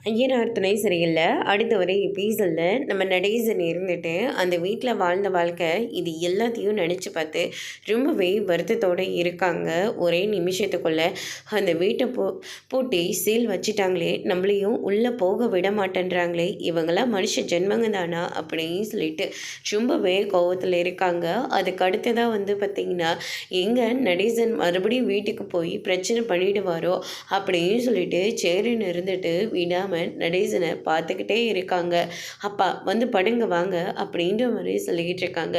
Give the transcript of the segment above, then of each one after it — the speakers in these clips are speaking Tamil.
ஐயனார் துணை சரியில்லை. அடுத்த ஒரு எபிசோடில் நம்ம நடேசன் இருந்துட்டு அந்த வீட்டில் வாழ்ந்த வாழ்க்கை இது எல்லாத்தையும் நினச்சி பார்த்து ரொம்பவே வருத்தத்தோடு இருக்காங்க. ஒரே நிமிஷத்துக்குள்ளே அந்த வீட்டை பூட்டி சீல் வச்சிட்டாங்களே, நம்மளையும் உள்ளே போக விட மாட்டேன்றாங்களே, இவங்களாம் மனுஷ ஜென்மங்க தானா அப்படின்னு சொல்லிட்டு ரொம்பவே கோவத்தில் இருக்காங்க. அதுக்கு அடுத்ததாக பார்த்திங்கன்னா எங்கே நடேசன் மறுபடியும் வீட்டுக்கு போய் பிரச்சனை பண்ணிடுவாரோ அப்படின்னு சொல்லிட்டு சேரின்னு இருந்துட்டு விடாமல் நடேசனை பார்த்துக்கிட்டே இருக்காங்க. அப்பா படுங்க வாங்க அப்படின்ற மாதிரி சொல்லிக்கிட்டு இருக்காங்க.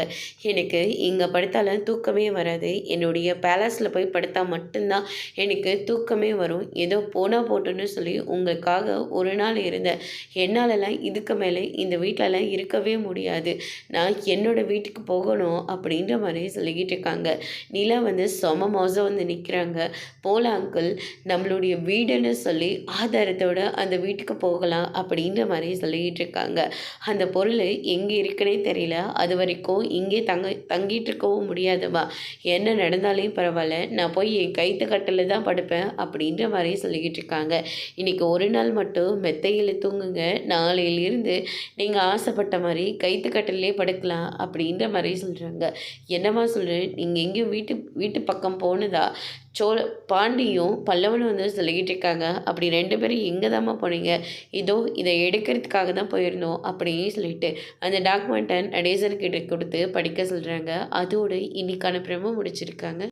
எனக்கு இங்கே படுத்தாலும் தூக்கமே வராது, என்னுடைய பேலஸில் போய் படுத்தா மட்டும்தான் எனக்கு தூக்கமே வரும். ஏதோ போனால் போட்டுன்னு சொல்லி உங்களுக்காக ஒரு நாள் இருந்தேன். என்னாலலாம் இதுக்கு மேலே இந்த வீட்டிலலாம் இருக்கவே முடியாது. நான் என்னோடய வீட்டுக்கு போகணும் அப்படின்ற மாதிரி சொல்லிக்கிட்டு இருக்காங்க. நிலா சொம மோசம் நிற்கிறாங்க. போல அங்கிள், நம்மளுடைய வீடுன்னு சொல்லி ஆதாரத்தோட அந்த வீட்டுக்கு போகலாம் அப்படின்ற மாதிரி சொல்லிக்கிட்டு இருக்காங்க. அந்த பொருள் எங்கே இருக்குன்னே தெரியல, அது வரைக்கும் இங்கே தங்கிட்டு இருக்கவும் முடியாதுமா. என்ன நடந்தாலும் பரவாயில்ல, நான் போய் என் கைத்து கட்டில் தான் படுப்பேன் அப்படின்ற மாதிரி சொல்லிக்கிட்டு இருக்காங்க. இன்றைக்கி ஒரு நாள் மட்டும் மெத்தையில் தூங்குங்க, நாளையிலிருந்து நீங்கள் ஆசைப்பட்ட மாதிரி கைத்து கட்டிலே படுக்கலாம் அப்படின்ற மாதிரி சொல்கிறாங்க. என்னம்மா சொல்கிறேன், நீங்கள் எங்கேயும் வீட்டு பக்கம் போனதா பாண்டியும் பல்லவனும் சொல்லிக்கிட்டு இருக்காங்க. அப்படி 2 பேரும் எங்கே தாம்மா போனீங்க? இதோ இதை எடுக்கிறதுக்காக தான் போயிருந்தோம் அப்படின்னு சொல்லிட்டு அந்த டாக்குமெண்ட்டை நடேசன் கிட்ட கொடுத்து படிக்க சொல்கிறாங்க. அதோடு இன்னைக்கான பிரமோ முடிச்சிருக்காங்க.